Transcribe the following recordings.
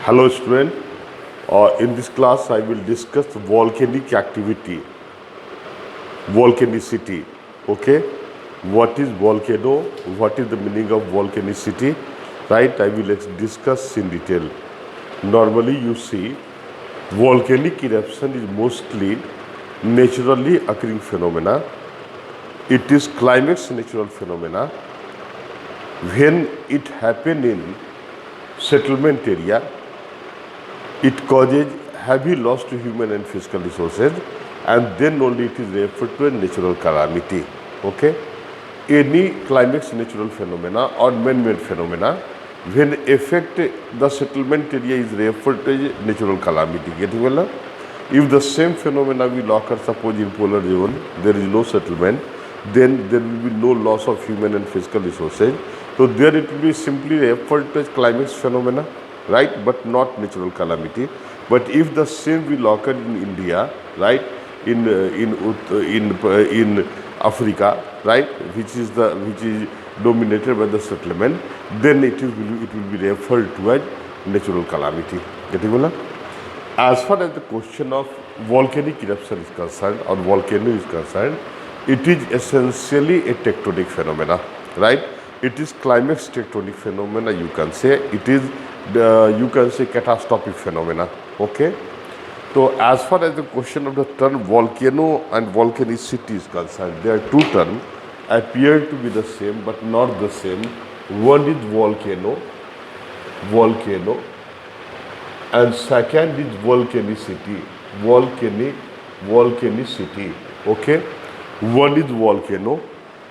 Hello student, in this class I will discuss volcanic activity, volcanicity, okay? What is volcano, what is the meaning of volcanicity, right? I will discuss in detail. Normally you see volcanic eruption is mostly naturally occurring phenomena. It is climax natural phenomena. When it happen in settlement area, it causes heavy loss to human and physical resources, and then only it is referred to a natural calamity. Okay? Any climax natural phenomena or man-made phenomena, when affect the settlement area is referred to as natural calamity. Getting well now? If the same phenomena will occur, suppose in polar zone, there is no settlement, then there will be no loss of human and physical resources. So there it will be simply referred to as climax phenomena, right? But not natural calamity. But if the same will occur in India, right, in Africa, right, which is dominated by the settlement, then it will be referred to as natural calamity. Getting well? As far as the question of volcanic eruption is concerned or volcano is concerned, it is essentially a tectonic phenomena, right? It is climax tectonic phenomena, you can say. It is, you can say, catastrophic phenomena, okay? So as far as the question of the term volcano and volcanicity is concerned, there are two terms appear to be the same but not the same. One is volcano, and second is volcanicity, volcanicity, okay? One is volcano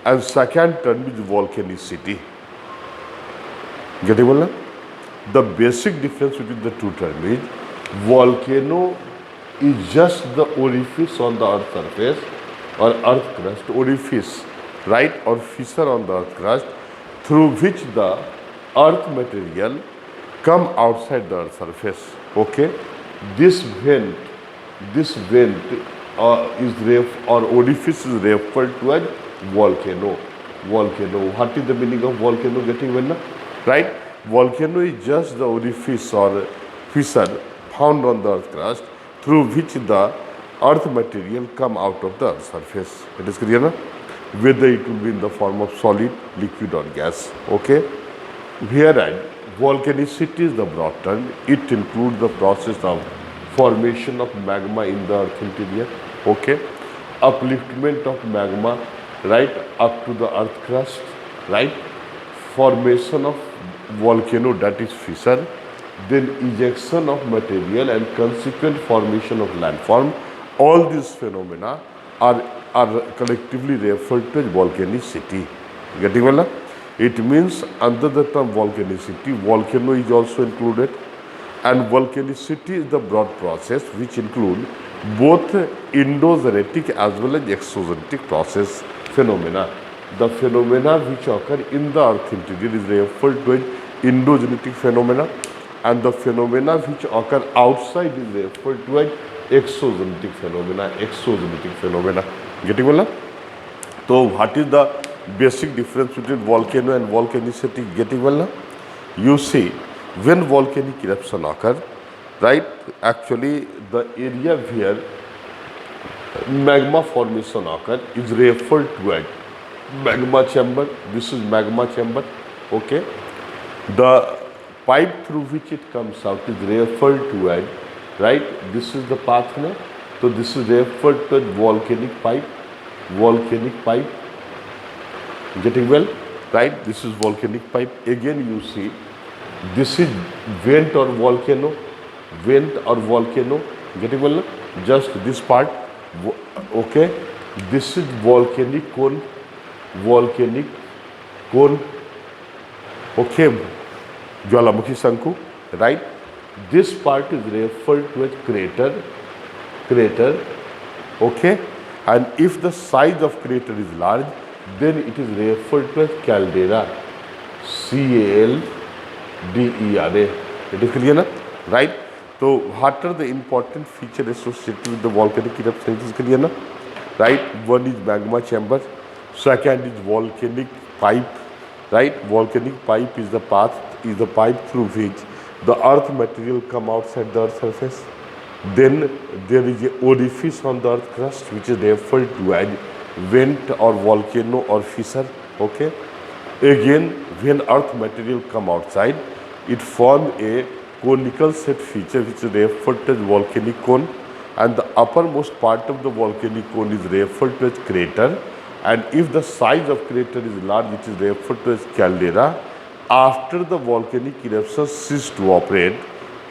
and second term is volcanicity. Getting well? The basic difference between the two terms is volcano is just the orifice on the earth surface or earth crust, orifice, right, or fissure on the earth crust through which the earth material come outside the earth surface, okay? This vent is or orifice is referred to as volcano. What is the meaning of volcano? Getting well, right? Volcano is just the orifice or fissure found on the earth crust through which the earth material come out of the earth surface. It is clear, na? Whether it will be in the form of solid, liquid or gas, okay? Whereas volcanicity is the broad term. It includes the process of formation of magma in the earth interior, okay? Upliftment of magma, right, up to the earth crust, right? Formation of volcano, that is fissure, then ejection of material and consequent formation of landform. All these phenomena are collectively referred to as volcanicity. Getting well? It means under the term volcanicity, volcano is also included, and volcanicity is the broad process which include both endogenetic as well as exogenetic process phenomena. The phenomena which occur in the earth interior is referred to as endogenetic phenomena, and the phenomena which occur outside is referred to as exogenetic phenomena. Getting well? So what is the basic difference between volcano and volcanicity? Getting well? You see, when volcanic eruption occur, right, actually the area where magma formation occur is referred to as magma chamber. This is magma chamber, okay? The pipe through which it comes out is referred to as, right, this is the path now. So this is referred to as volcanic pipe. Getting well, right? This is volcanic pipe. Again you see, this is vent or volcano. Getting well now? Just this part, okay? This is volcanic cone, okay? Jwalamukhi Sanku, right? This part is referred to as crater, okay? And if the size of crater is large, then it is referred to as caldera, Caldera. It is clear, na? Right? So what are the important features associated with the volcanic eruption? It is clear, na? Right? One is magma chamber, second is volcanic pipe, right? Volcanic pipe is the pipe through which the earth material come outside the earth surface. Then there is a orifice on the earth crust which is referred to as vent or volcano or fissure. Okay. Again, when earth material come outside, it form a conical shaped feature which is referred to as volcanic cone, and the uppermost part of the volcanic cone is referred to as crater, and if the size of crater is large, it is referred to as caldera. After the volcanic eruption cease to operate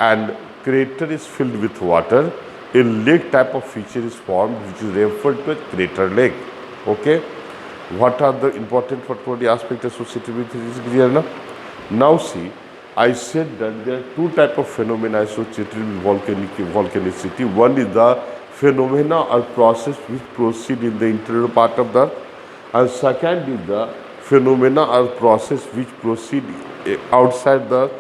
and crater is filled with water, a lake type of feature is formed which is referred to as crater lake. Okay. What are the important particular aspects associated with this clear now? Now see, I said that there are two types of phenomena associated with volcanicity. One is the phenomena or process which proceed in the interior part of the earth, and second is the phenomena or process which proceed outside the earth.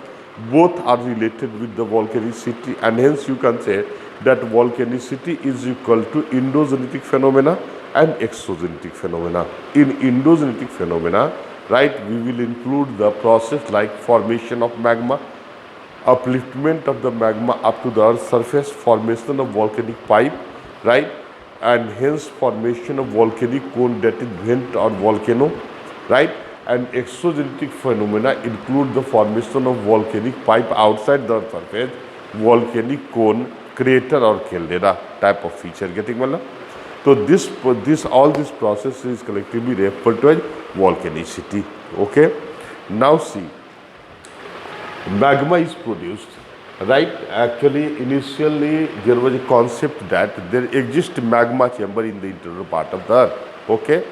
Both are related with the volcanicity, and hence you can say that volcanicity is equal to endogenic phenomena and exogenic phenomena. In endogenic phenomena, right, we will include the process like formation of magma, upliftment of the magma up to the earth's surface, formation of volcanic pipe, right, and hence formation of volcanic cone, that is vent or volcano, right. And exogenic phenomena include the formation of volcanic pipe outside the earth's surface, volcanic cone, crater or caldera type of feature. Getting well? So all this process is collectively referred to as volcanicity. Okay. Now see, magma is produced, right? Actually, initially there was a concept that there exists magma chamber in the interior part of the earth. Okay.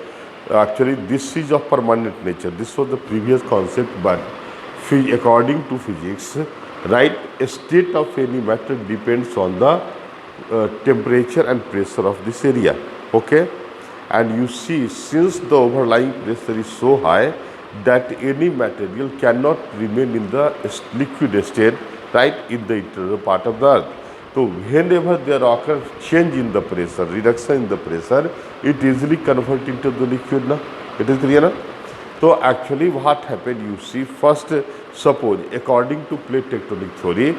Actually, this is of permanent nature. This was the previous concept, but according to physics, right, a state of any matter depends on the temperature and pressure of this area. Okay. And you see, since the overlying pressure is so high that any material cannot remain in the liquid state, right, in the interior part of the earth. So whenever there occurs change in the pressure, reduction in the pressure, it easily converts into the liquid now. It is clear now? So actually what happened, you see, first suppose according to plate tectonic theory,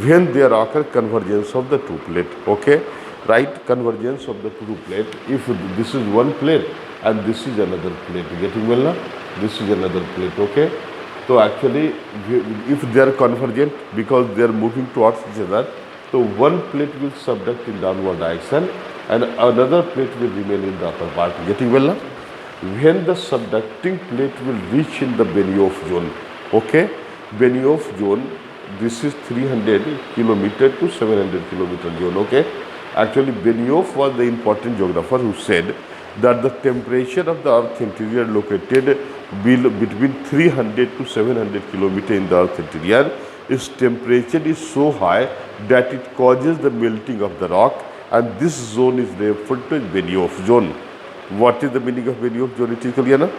when there occur convergence of the two plate, okay, right, convergence of the two plate, if this is one plate and this is another plate, getting well now? This is another plate, okay. So actually if they are convergent because they are moving towards each other, so one plate will subduct in downward direction and another plate will remain in the upper part. Getting well now? When the subducting plate will reach in the Benioff zone, okay, Benioff zone, this is 300 kilometer to 700 kilometer zone, okay. Actually, Benioff was the important geographer who said that the temperature of the earth interior located between 300 to 700 kilometer in the earth interior, its temperature is so high that it causes the melting of the rock, and this zone is referred to as Benioff zone. What is the meaning of Benioff zone? It is clear now?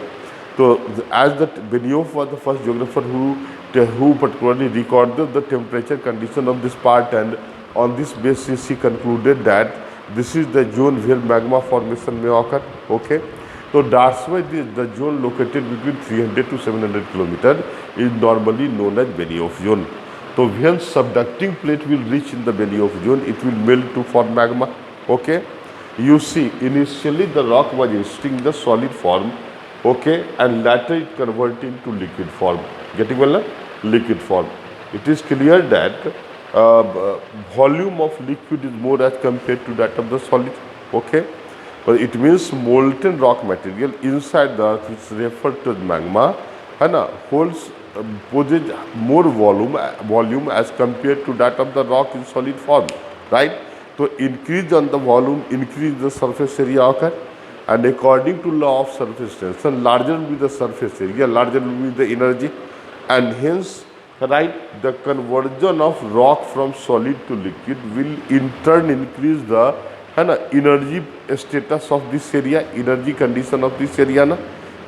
So as that Benioff was the first geographer who particularly recorded the temperature condition of this part, and on this basis he concluded that this is the zone where magma formation may occur. Okay. So that's why the zone located between 300 to 700 kilometers is normally known as Benioff zone. So when subducting plate will reach in the Benioff zone, it will melt to form magma. Okay. You see, initially the rock was resting in the solid form, okay, and later it converted into liquid form. Getting well now? Liquid form. It is clear that volume of liquid is more as compared to that of the solid. Okay. But it means molten rock material inside the earth, which is referred to as magma, holds possesses more volume as compared to that of the rock in solid form, right? So increase on the volume, increase the surface area occur, and according to law of surface tension, larger will be the surface area, larger will be the energy, and hence, right, the conversion of rock from solid to liquid will in turn increase the energy status of this area, energy condition of this area,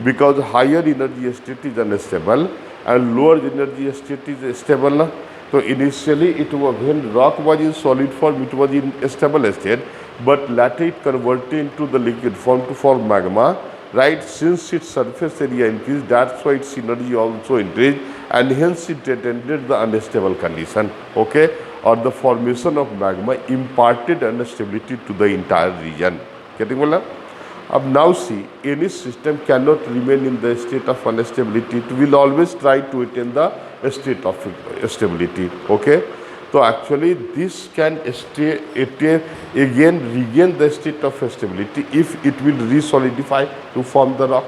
because higher energy state is unstable and lower energy state is stable. So initially it was, when rock was in solid form, it was in a stable state, but later it converted into the liquid form to form magma, right? Since its surface area increased, that's why its energy also increased, and hence it attended the unstable condition, okay, or the formation of magma imparted instability to the entire region. Getting well? Now see, any system cannot remain in the state of instability. It will always try to attain the state of stability, okay. So actually this can again regain the state of stability if it will resolidify to form the rock.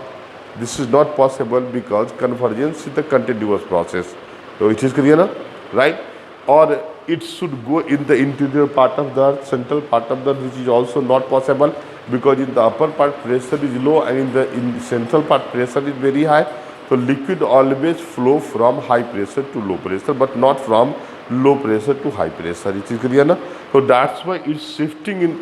This is not possible because convergence is the continuous process. So it is clear now, right? Or it should go in the interior part of the earth, central part of the earth, which is also not possible because in the upper part pressure is low and in the central part pressure is very high. So liquid always flow from high pressure to low pressure, but not from low pressure to high pressure. It is clear now? So that's why it's shifting in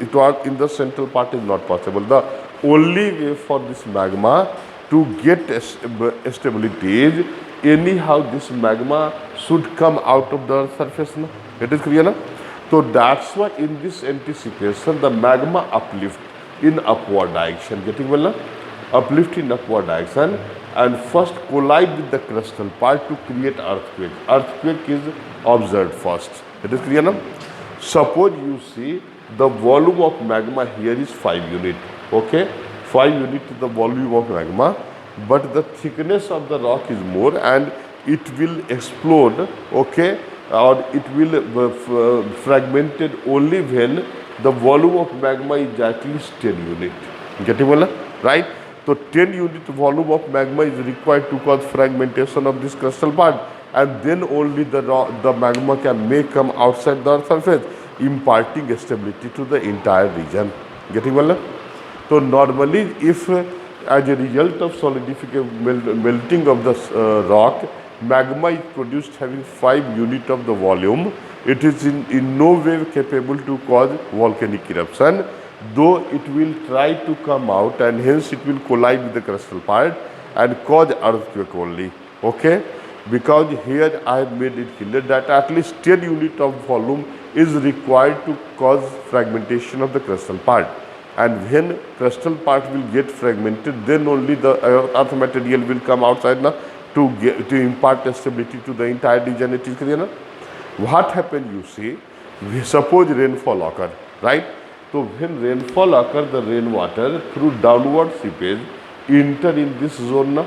the central part is not possible. The only way for this magma to get stability is anyhow this magma should come out of the earth's surface. No? It is clear now? So that's why in this anticipation the magma uplift in upward direction. Getting well now? Uplift in upward direction and first collide with the crustal part to create earthquake. Earthquake is observed first. It is clear now? Suppose you see the volume of magma here is 5 unit, okay. 5 unit is the volume of magma, but the thickness of the rock is more and it will explode, okay, or it will fragmented only when the volume of magma is at least 10 unit. Getting well, right? So 10 unit volume of magma is required to cause fragmentation of this crustal part, and then only the magma may come outside the earth's surface, imparting stability to the entire region. Getting well? So normally if as a result of solidification melting of the rock, magma is produced having 5 unit of the volume, it is in no way capable to cause volcanic eruption, though it will try to come out and hence it will collide with the crustal part and cause earthquake only, okay. Because here I have made it clear that at least 10 unit of volume is required to cause fragmentation of the crustal part, and when crustal part will get fragmented, then only the earth material will come outside now to impart stability to the entire region. It is clear now? What happened, you see, suppose rainfall occur, right? So when rainfall occur, the rainwater through downward seepage enter in this zone now,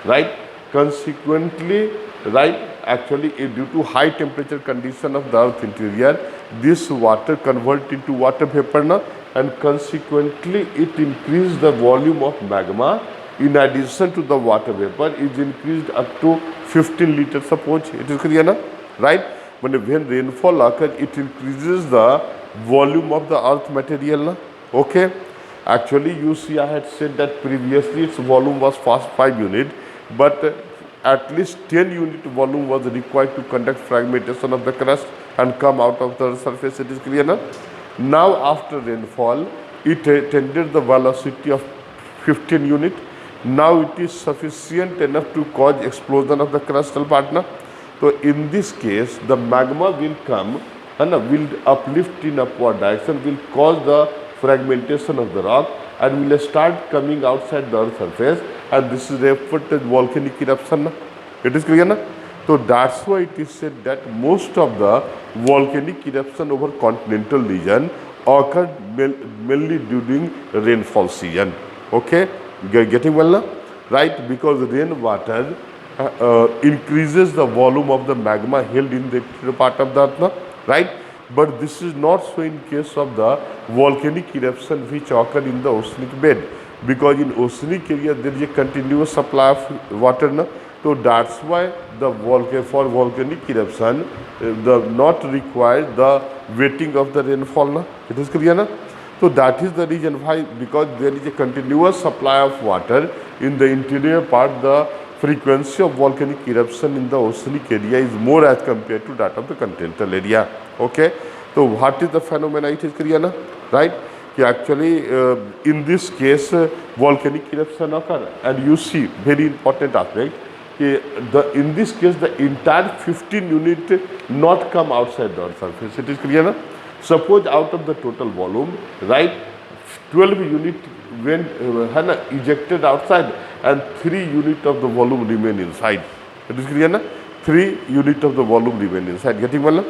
right? Consequently, right, actually due to high temperature condition of the earth interior, this water convert into water vapor now, and consequently it increased the volume of magma. In addition to the water vapor is increased up to 15 liters, suppose. It is clear now, right? When rainfall occurs, it increases the volume of the earth material now, okay. Actually you see I had said that previously its volume was 5 unit, but at least 10 unit volume was required to conduct fragmentation of the crust and come out of the surface. It is clear now? Now after rainfall, it attained the velocity of 15 unit. Now it is sufficient enough to cause explosion of the crustal part now. So in this case, the magma will come and will uplift in upward direction, will cause the fragmentation of the rock and will start coming outside the earth surface, and this is referred to volcanic eruption. It is clear now? So that's why it is said that most of the volcanic eruption over continental region occurred mainly during rainfall season. Okay, getting well now, right? Because rainwater increases the volume of the magma held in the part of the earth now, right? But this is not so in case of the volcanic eruption which occur in the oceanic bed, because in oceanic area there is a continuous supply of water now. So that's why the for volcanic eruption the not required the wetting of the rainfall now. It is clear now? So that is the reason why, because there is a continuous supply of water in the interior part, the frequency of volcanic eruption in the oceanic area is more as compared to that of the continental area. Okay. So what is the phenomena? It is clear now, right? Actually in this case volcanic eruption occur, and you see very important aspect. In this case the entire 15 unit not come outside the earth surface. It is clear now? Suppose out of the total volume, right, 12 unit when ejected outside and 3 unit of the volume remain inside. It is clear now? 3 unit of the volume remain inside. Getting well?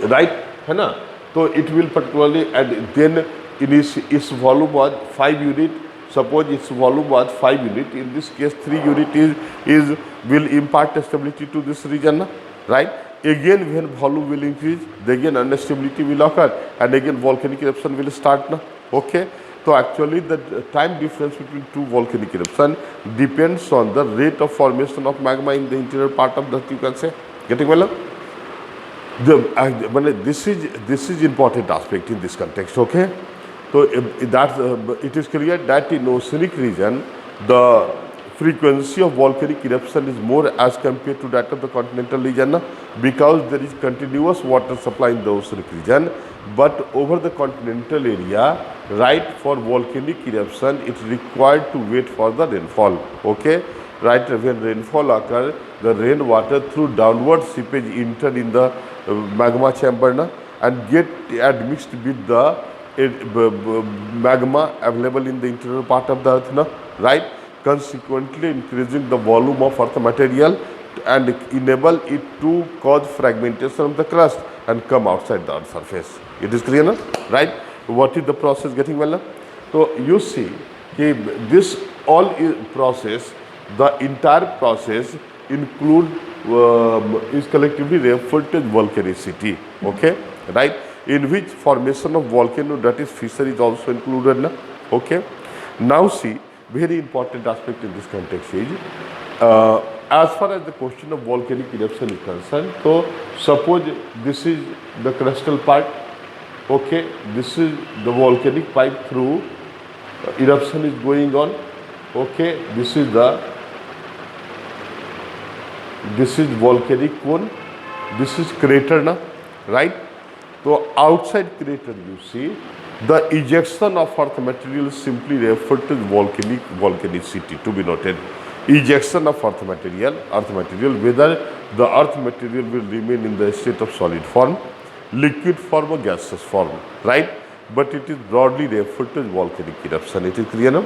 Right? है ना? तो it will particularly, and then in its volume was 5 unit. Suppose its volume was 5 unit. In this case, 3 unit is will impart stability to this region, na? Right? Again, when volume will increase, again instability will occur, and again volcanic eruption will start, na? Okay. So actually, the time difference between two volcanic eruption depends on the rate of formation of magma in the interior part of the, you can say. Getting well? This is important aspect in this context. Okay. So it is clear that in oceanic region, the frequency of volcanic eruption is more as compared to that of the continental region, because there is continuous water supply in the oceanic region. But over the continental area, right, for volcanic eruption, it is required to wait for the rainfall. Okay, right, when rainfall occurs, the rainwater through downward seepage enter in the magma chamber, na, and get admixed with the magma available in the interior part of the earth, na, right, consequently increasing the volume of earth material and enable it to cause fragmentation of the crust and come outside the earth surface. It is clear, na? Right? What is the process? Getting well, na? So you see, this all process, the entire process include is collectively referred to as volcanicity. Okay, right? In which formation of volcano, that is fissure, is also included, na? Okay. Now see, very important aspect in this context is, as far as the question of volcanic eruption is concerned, so suppose this is the crustal part. Okay, this is the volcanic pipe through eruption is going on. Okay, this is volcanic cone. This is crater, na, right? So outside crater, you see the ejection of earth material is simply referred to as volcanicity, to be noted. Ejection of earth material, whether the earth material will remain in the state of solid form, liquid form or gaseous form, right? But it is broadly referred to as volcanic eruption. It is clear now?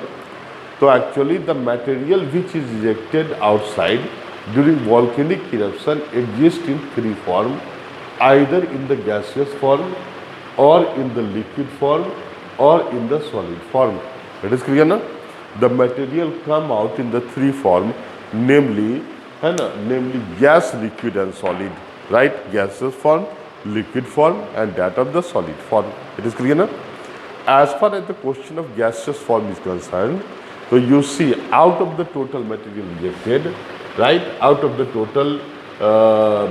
So actually the material which is ejected outside during volcanic eruption exists in three forms, either in the gaseous form or in the liquid form or in the solid form. It is clear now? The material come out in the three form, namely gas, liquid and solid, right? Gaseous form, liquid form and that of the solid form. It is clear now? As far as the question of gaseous form is concerned, so you see out of the total material ejected, right, out of the total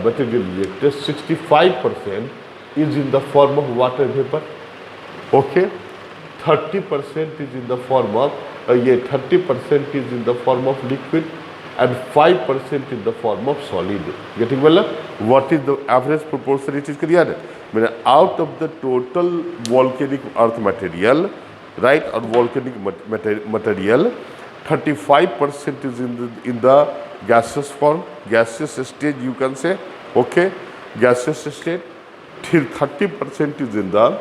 material ejected, 65% is in the form of water vapor. Okay, 30% is in the form of 30% is in the form of liquid and 5% in the form of solid. Getting well? What is the average proportion? It is clear. Out of the total volcanic earth material, right, or volcanic material, 35% is in the gaseous form, gaseous state, you can say. Okay, gaseous state. 30% is in the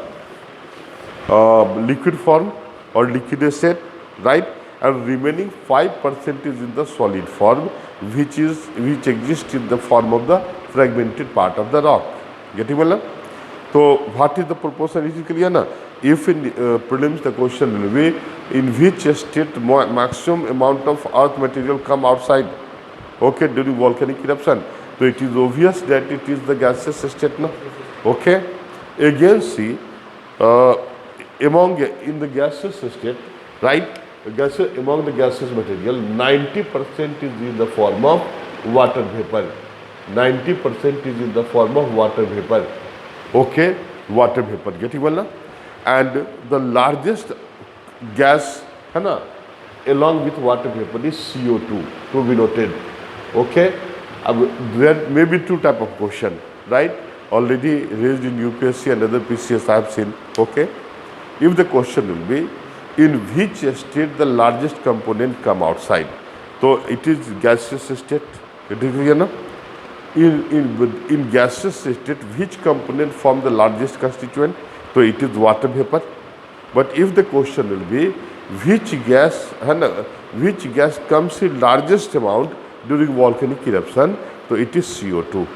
liquid form or liquid state, right, and remaining 5% is in the solid form, which exists in the form of the fragmented part of the rock. Getting well? So what is the proportion? It is clear now. If in prelims the question will be, in which state maximum amount of earth material come outside, okay, during volcanic eruption, so it is obvious that it is the gaseous state now. Okay, again see, in the gaseous state, right, among the gaseous material, 90% is in the form of water vapor. 90% is in the form of water vapor. Okay, water vapor. Getting well now? And the largest gas, along with water vapor is CO2, to be noted. Okay, there may be two type of question, right? Already raised in UPSC and other PCS I have seen. Okay, if the question will be, in which state the largest component come outside, so it is gaseous state. It is clear now? In gaseous state, which component form the largest constituent? So it is water vapor. But if the question will be, which gas comes in largest amount during volcanic eruption, So it is CO2.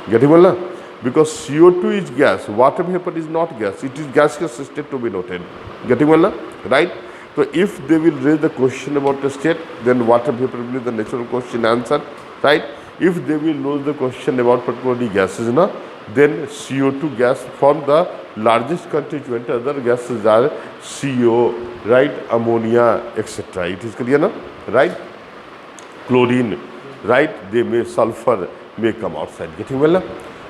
Getting well? Because CO2 is gas, water vapor is not gas, it is gaseous state to be noted. Getting well? Right? So if they will raise the question about the state, then water vapor will be the natural question answer, right? If they will raise the question about particularly gases, na, then CO2 gas form the largest constituent. Other gases are CO, right? Ammonia, etc. It is clear, na? Right? Chlorine, right? They may sulfur may come outside. Getting well?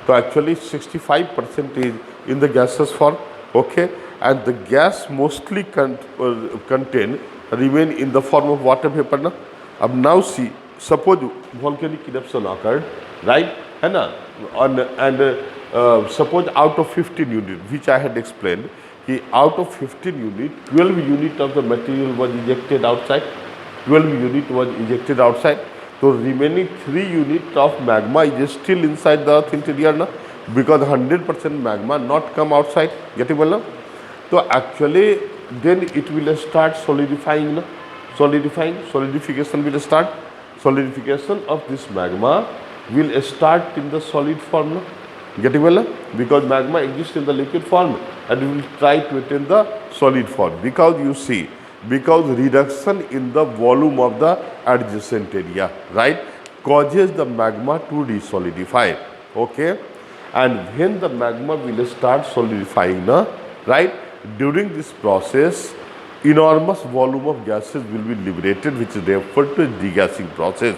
So actually 65% is in the gaseous form, okay? And the gas mostly contain remain in the form of water vapor. Na? Now see, suppose volcanic eruption occurred, right? And suppose out of 15 units, which I had explained, out of 15 units, 12 units of the material was ejected outside. 12 unit was ejected outside. So remaining 3 units of magma is still inside the earth interior, na? Because 100% magma not come outside. Getting well now? So actually then it will start solidifying, na? Solidification will start. Solidification of this magma will start in the solid form, na? Getting well now? Because magma exists in the liquid form and we will try to attain the solid form. Because you see, because reduction in the volume of the adjacent area, right, causes the magma to desolidify, okay? And when the magma will start solidifying, right, during this process, enormous volume of gases will be liberated, which is referred to as degassing process,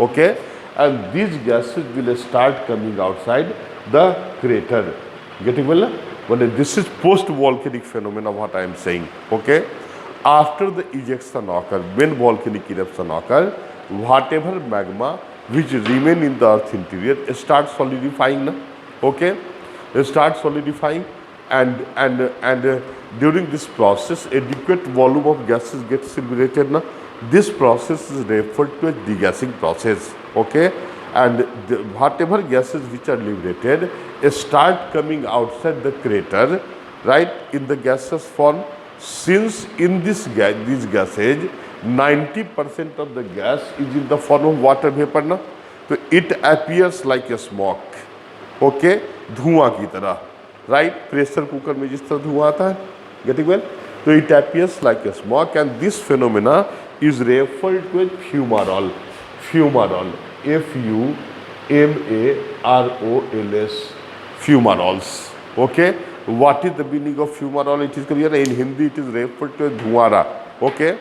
okay? And these gases will start coming outside the crater. Getting well? But this is post-volcanic phenomena, what I am saying, okay? After the ejection occur, when volcanic eruption occur, whatever magma which remain in the earth interior start solidifying, na? Okay? They start solidifying and during this process, adequate volume of gases gets liberated, na? This process is referred to as degassing process, okay? And whatever gases which are liberated start coming outside the crater, right, in the gaseous form. Since in this gases, 90% of the gas is in the form of water vapor, na? So it appears like a smoke, okay? धुआं की तरह, right? Pressure cooker में जिस तरह धुआं आता है, getting well? So it appears like a smoke, and this phenomena is referred to as fumarole. Fumarole, F-U-M-A-R-O-L-S, fumaroles, okay? What is the meaning of fumarole? It is clear. In Hindi, it is referred to as dhuara. Okay.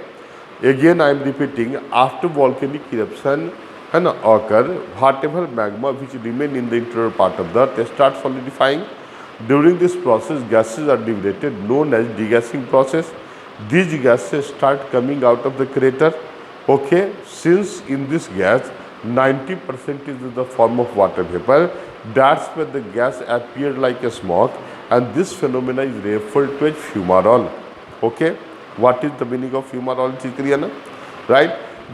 Again, I am repeating. After volcanic eruption occur, whatever magma which remain in the interior part of the earth start solidifying. During this process, gases are liberated, known as degassing process. These gases start coming out of the crater. Okay. Since in this gas, 90% is in the form of water vapor. That's where the gas appeared like a smoke. And this phenomena is referred to as fumarole. Okay, what is the meaning of fumarole? Right?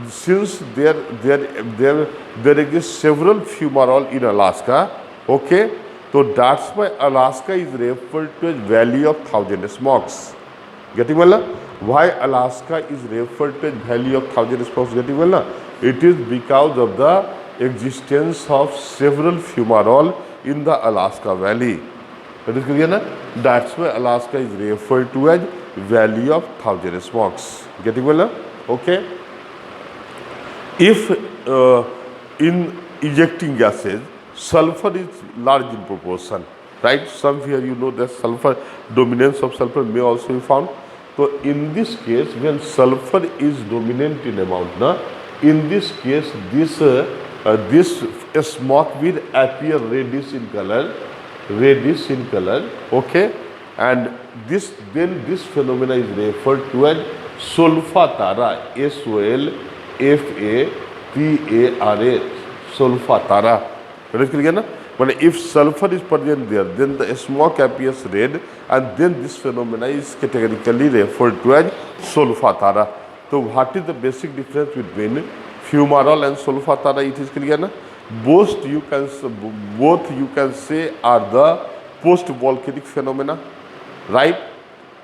Since there exist several fumarole in Alaska, okay, so that's why Alaska is referred to as Valley of Thousand Smokes. Getting well? Why Alaska is referred to as Valley of Thousand Smokes? Getting well? It is because of the existence of several fumarole in the Alaska Valley. That is clear, na? That's why Alaska is referred to as Valley of Thousand Smokes. Getting well, na? Okay. If in ejecting gases, sulfur is large in proportion, right? Somewhere you know that sulfur, dominance of sulfur may also be found. So in this case, when sulfur is dominant in amount, na, in this case, this smoke will appear reddish in color, okay, and this phenomena is referred to as solfatara, S-O-L-F-A-T-A-R-A, solfatara. That is clear, na? But if sulfur is present there, then the smoke appears red, and then this phenomena is categorically referred to as solfatara. So what is the basic difference between fumarole and solfatara? It is clear, na? Both you can say are the post-volcanic phenomena, right?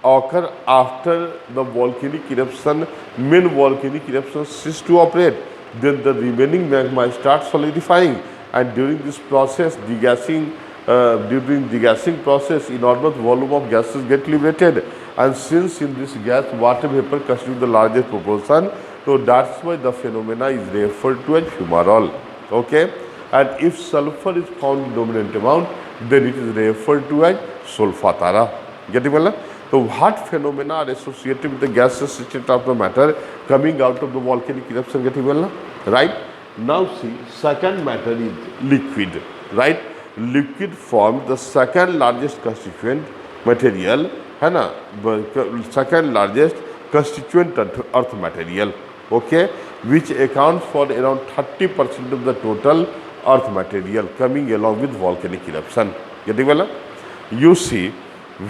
Occur after the volcanic eruption, main volcanic eruption cease to operate. Then the remaining magma starts solidifying, and during this process, during degassing process, enormous volume of gases get liberated, and since in this gas water vapor constitutes the largest proportion, so that's why the phenomena is referred to as fumarole. Okay, and if sulfur is found in dominant amount, then it is referred to as solfatara. Getting well? So what phenomena are associated with the gaseous state of the matter coming out of the volcanic eruption? Getting well? Right? Now see, second matter is liquid. Right? Liquid forms the second largest constituent material, है ना, second largest constituent earth material, okay, which accounts for around 30% of the total earth material coming along with volcanic eruption. Getting well? You see,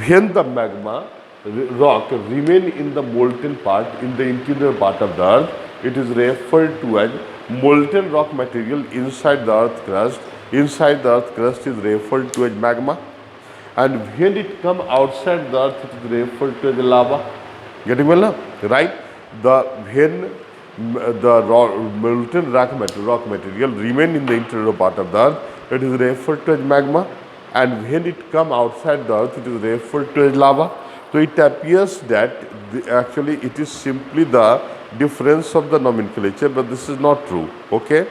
when the magma rock remain in the molten part, in the interior part of the earth, it is referred to as molten rock material inside the earth crust. Inside the earth crust is referred to as magma, and when it come outside the earth, it is referred to as lava. Getting well now? Right? When the molten rock material remain in the interior part of the earth, it is referred to as magma, and when it come outside the earth, it is referred to as lava. So it appears that actually it is simply the difference of the nomenclature, but this is not true. Okay,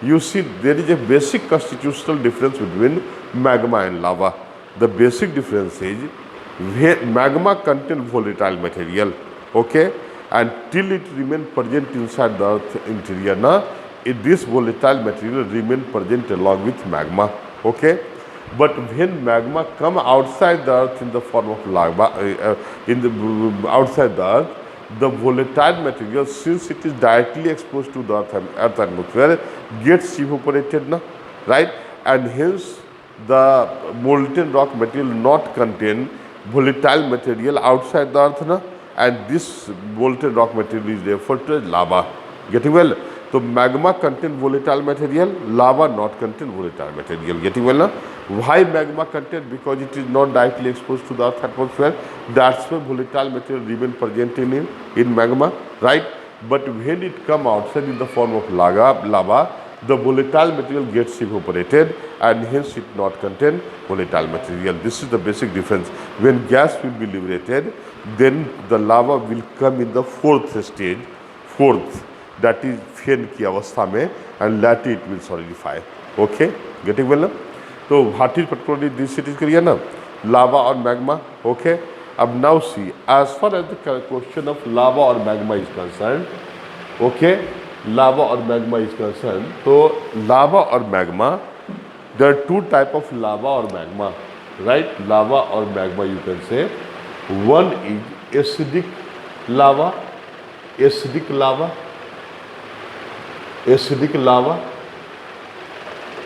you see, there is a basic constitutional difference between magma and lava. The basic difference is magma contains volatile material, okay, and till it remains present inside the earth interior, this volatile material remain present along with magma, okay. But when magma come outside the earth in the form of lava, outside the earth, the volatile material, since it is directly exposed to the earth atmosphere, gets evaporated, right? And hence the molten rock material not contain volatile material outside the earth, and this molten rock material is referred to as lava. Getting well? So magma contain volatile material, lava not contain volatile material. Getting well now? Why magma contain? Because it is not directly exposed to the earth atmosphere. That's why volatile material remain present in magma, right? But when it come outside in the form of lava, the volatile material gets evaporated, and hence it not contain volatile material. This is the basic difference. When gas will be liberated, then the lava will come in the fourth stage, that is फेन की अवस्था में, and later it will solidify. Okay, getting well now? So what is particularly this it is clear now? Lava or magma. Okay. अब now see, as far as the question of lava or magma is concerned, okay, lava or magma is concerned. So lava or magma, there are two type of lava or magma, right? Lava or magma, you can say. One is acidic lava,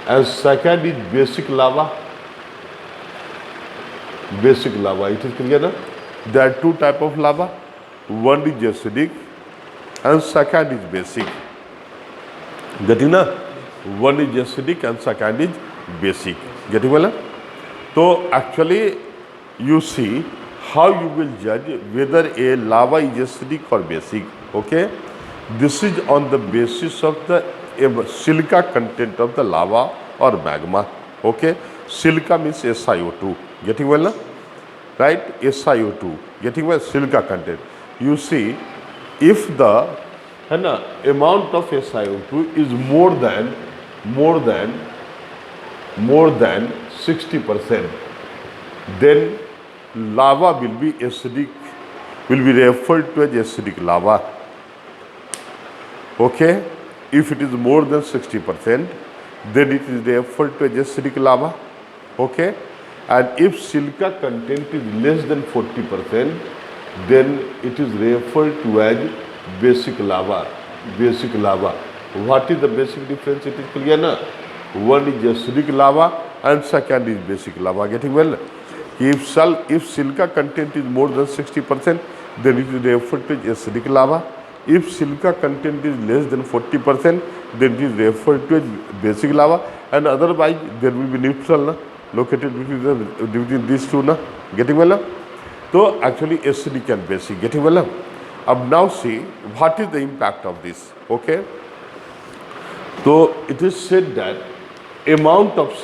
and second is basic lava. It is clear now? There are two type of lava. One is acidic and second is basic. Getting now? One is acidic and second is basic. Getting well? So actually you see how you will judge whether a lava is acidic or basic. Okay? This is on the basis of the silica content of the lava or magma. Okay? Silica means SiO2. Getting well now? Right? SiO2. Getting well? Silica content. You see, if the amount of SiO2 is more than 60%, then lava will be acidic, will be referred to as acidic lava. Okay? If it is more than 60%, then it is referred to as acidic lava. Okay? And if silica content is less than 40%, then it is referred to as basic lava. What is the basic difference? It is clear now? One is acidic lava and second is basic lava. Getting well? If silica content is more than 60%, then it is referred to as acidic lava. If silica content is less than 40%, then it is referred to as basic lava, and otherwise there will be neutral located between these two. Getting well? So actually acidic and basic. Getting well? Now see what is the impact of this. Okay? So it is said that amount of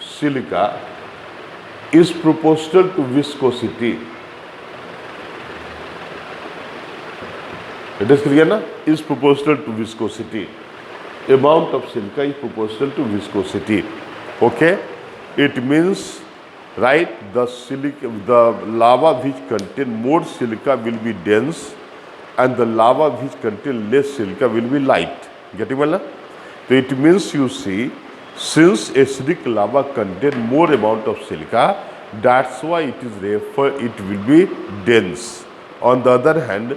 silica is proportional to viscosity. It is clear na? Is proportional to viscosity. Amount of silica is proportional to viscosity. Okay? It means, right, the lava which contain more silica will be dense and the lava which contain less silica will be light. Getting well? Na? So it means, you see, since acidic lava contain more amount of silica, that's why it will be dense. On the other hand,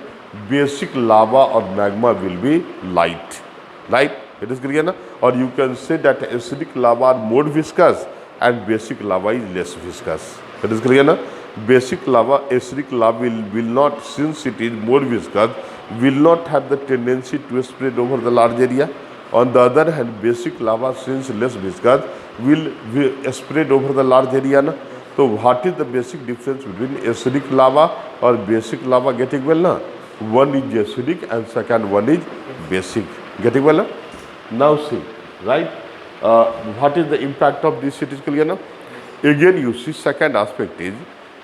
basic lava or magma will be light. Right? It is clear na? Or you can say that acidic lava are more viscous and basic lava is less viscous. It is clear na? Basic lava, acidic lava will not, since it is more viscous, will not have the tendency to spread over the large area. On the other hand, basic lava, since less viscous, will spread over the large area. Na? So what is the basic difference between acidic lava or basic lava? Getting well na? One is acidic and second one is basic. Getting well na? Now see, right? What is the impact of this? It is clear now. Again, you see, second aspect is,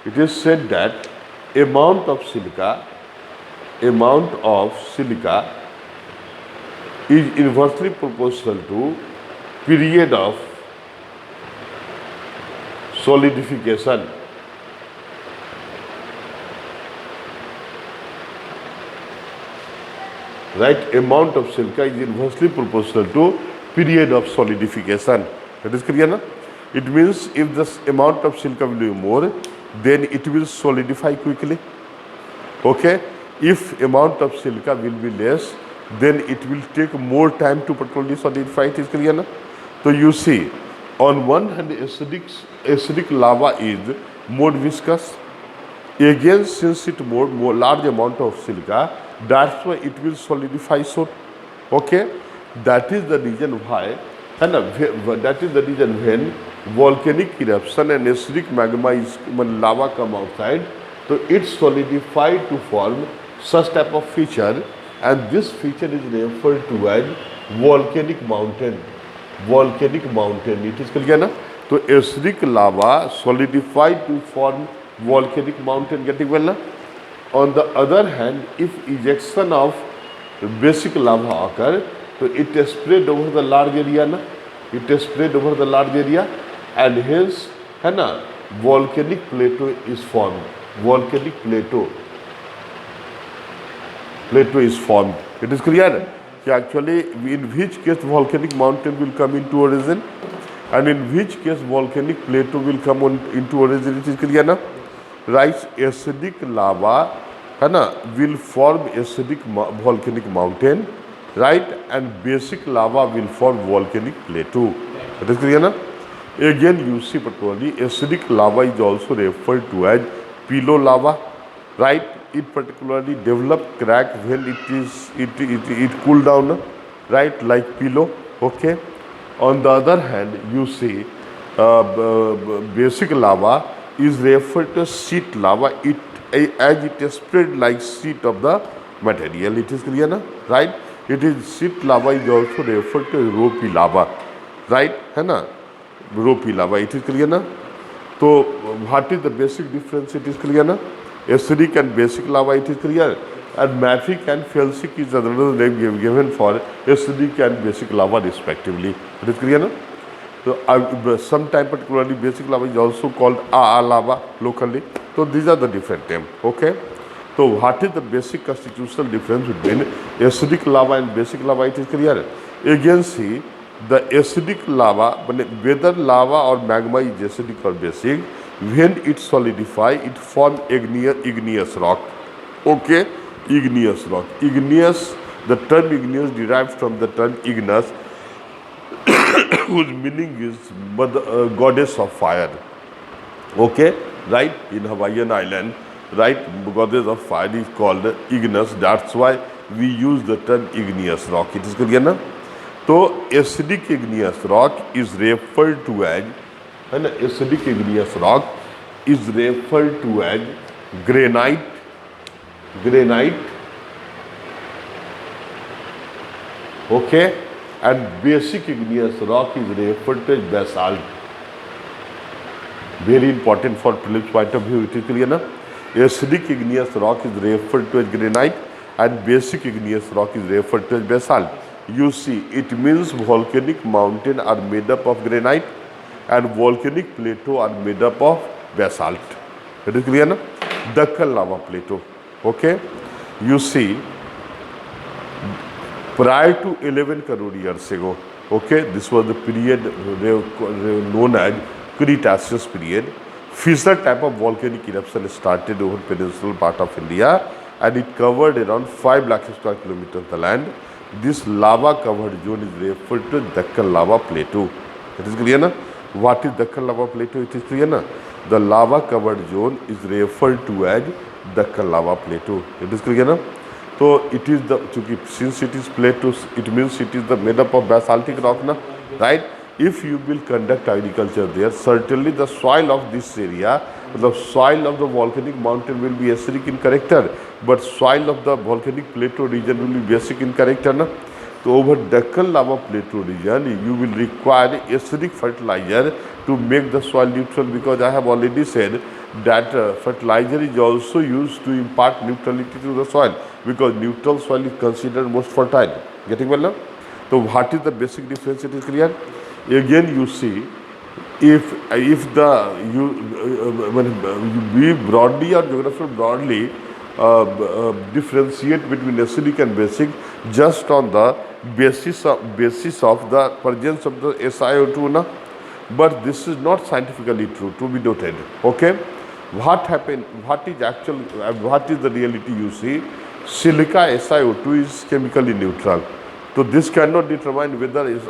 it is said that amount of silica is inversely proportional to period of solidification. Right? Amount of silica is inversely proportional to period of solidification. That is clear na? It means if this amount of silica will be more, then it will solidify quickly. Okay? If amount of silica will be less, then it will take more time to particularly solidify. It is clear na? So you see, on one hand, acidic lava is more viscous. Again, since it more large amount of silica, that's why it will solidify so. Okay? That is the reason why, that is the reason when volcanic eruption and acidic magma is, when lava come outside, so it solidify to form such type of feature, and this feature is referred to as volcanic mountain. Volcanic mountain. It is clear na? So acidic lava solidify to form volcanic mountain. Getting well na? On the other hand, if ejection of basic lava occur, so it is spread over the large area na? It is spread over the large area, and hence, volcanic plateau is formed. Volcanic plateau is formed. It is clear? Actually, in which case volcanic mountain will come into origin, and in which case volcanic plateau will come into origin. It is clear na? Right? Acidic lava will form acidic volcanic mountain, right? And basic lava will form volcanic plateau. It is clear na? Again, you see, particularly acidic lava is also referred to as pillow lava, right? It particularly develop crack when it cool down, right? Like pillow. Okay. On the other hand, you see, basic lava is referred to sheet lava. As it is spread like sheet of the material. It is clear na? Right? It is sheet lava is also referred to ropey lava, right? Ropey lava. It is clear na? So what is the basic difference? It is clear na? Acidic and basic lava. It is clear. And mafic and felsic is another name given for acidic and basic lava respectively. It is clear na? So sometimes particularly basic lava is also called lava locally. So these are the different names. Okay. So what is the basic constitutional difference between acidic lava and basic lava? It is clear. Again, see, the acidic lava, whether lava or magma is acidic or basic, when it solidify, it form igneous rock. Okay, igneous rock. Igneous, the term igneous derives from the term ignis, whose meaning is goddess of fire. Okay, right? In Hawaiian island, right, goddess of fire is called ignis. That's why we use the term igneous rock. It is clear na? So acidic igneous rock is referred to as, acidic igneous rock is referred to as granite Okay, and basic igneous rock is referred to as basalt. Very important for prelims point of view. It is clear na? Acidic igneous rock is referred to as granite, and basic igneous rock is referred to as basalt. You see, it means volcanic mountain are made up of granite, and volcanic plateau are made up of basalt. It is clear na? Dakkan lava plateau. Okay, you see, prior to 11 crore years ago, okay, this was the period known as Cretaceous period. Fissure type of volcanic eruption started over peninsular part of India, and it covered around 5 lakh square kilometers of the land. This lava covered zone is referred to Dakkan lava plateau. It is clear na? What is Dakkan lava plateau? It is clear na? The lava covered zone is referred to as Dakkan lava plateau. It is clear na? So it is the, since it is plateau, it means it is the made up of basaltic rock na, right? If you will conduct agriculture there, certainly the soil of this area, the soil of the volcanic mountain will be acidic in character, but soil of the volcanic plateau region will be basic in character na. So over Deccan lava plateau region, you will require acidic fertilizer to make the soil neutral, because I have already said that fertilizer is also used to impart neutrality to the soil, because neutral soil is considered most fertile. Getting well now? So what is the basic difference? It is clear. Again, you see, if the we broadly or geographer broadly differentiate between acidic and basic just on the basis of the presence of the SiO2 na, but this is not scientifically true, to be noted. Okay, what happened? What is actual? What is the reality? You see, silica SiO2 is chemically neutral, so this cannot determine whether is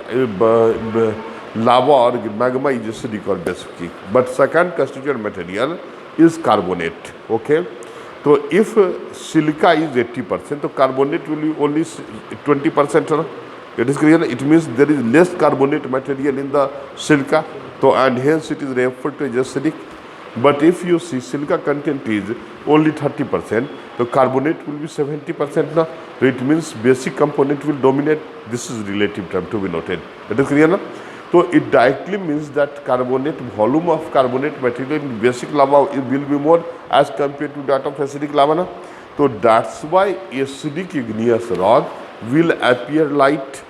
lava or magma is acidic or basic. But second constituent material is carbonate. Okay, so if silica is 80%, so carbonate will be only 20%. It is clear. It means there is less carbonate material in the silica, so and hence it is referred to as acidic. But if you see silica content is only 30%, the carbonate will be 70% now. So it means basic component will dominate. This is relative term, to be noted. It is clear now. So it directly means that carbonate volume of carbonate material in basic lava will be more as compared to that of acidic lava na. So that's why acidic igneous rock will appear light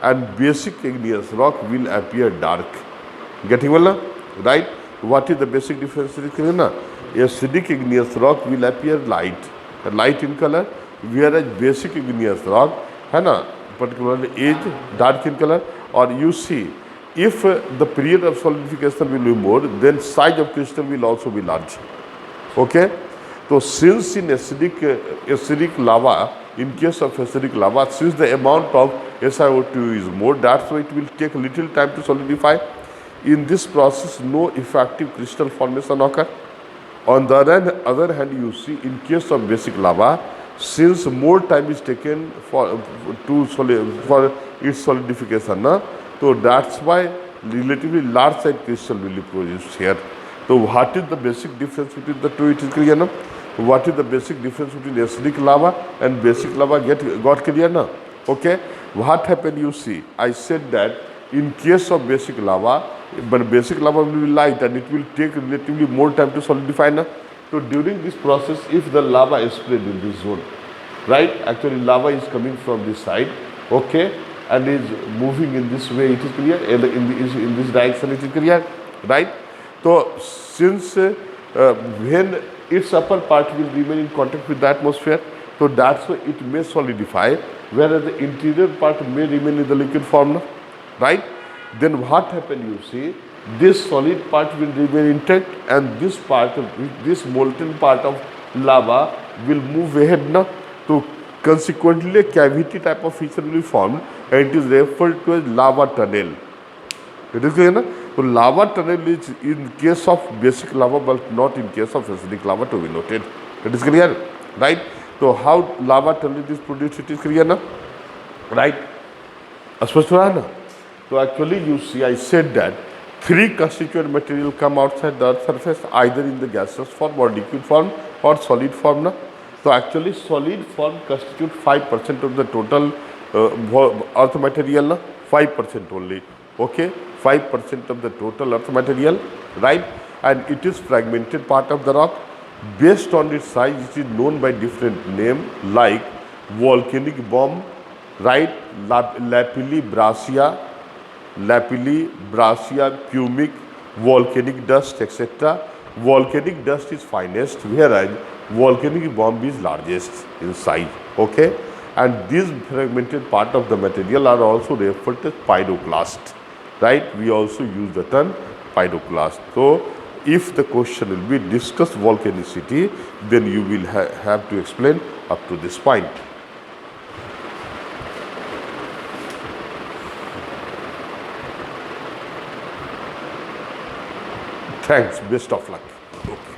and basic igneous rock will appear dark. Getting well now? Right? What is the basic difference? Acidic igneous rock will appear light in color, whereas basic igneous rock, particularly is dark in color. Or you see, if the period of solidification will be more, then size of crystal will also be large. Okay, so since in acidic lava, in case of acidic lava, since the amount of SiO2 is more, that's why it will take little time to solidify. In this process, no effective crystal formation occur. On the other hand, you see, in case of basic lava, since more time is taken for its solidification, so that's why relatively large size crystal will be produced here. So what is the basic difference between the two? It is clear now. What is the basic difference between acidic lava and basic lava? Got clear now? Okay. What happened? You see, I said that in case of basic lava, but basic lava will be light and it will take relatively more time to solidify now. So during this process, if the lava is spread in this zone, right? Actually, lava is coming from this side, okay, and is moving in this way. It is clear. In this direction, it is clear, right? So since when its upper part will remain in contact with the atmosphere, so that's why it may solidify, whereas the interior part may remain in the liquid form, right? Then what happened? You see, this solid part will remain intact, and this part of this molten part of lava will move ahead now. So consequently, a cavity type of feature will be formed, and it is referred to as lava tunnel. It is clear, na? So lava tunnel is in case of basic lava, but not in case of acidic lava, to be noted. It is clear, right? So how lava tunnel is produced? It is clear, na? Right? So actually, you see, I said that three constituent material come outside the earth surface, either in the gaseous form or liquid form or solid form. Na? So actually, solid form constitute 5% of the total earth material, na? 5% only. Okay, 5% of the total earth material, right? And it is fragmented part of the rock. Based on its size, it is known by different name like volcanic bomb, right? Lapilli, Brassia, pumic, volcanic dust, etc. Volcanic dust is finest, whereas volcanic bomb is largest in size. Okay, and these fragmented part of the material are also referred to as pyroclast. Right? We also use the term pyroclast. So, if the question will be discuss volcanicity, then you will have to explain up to this point. Thanks. Best of luck. Okay.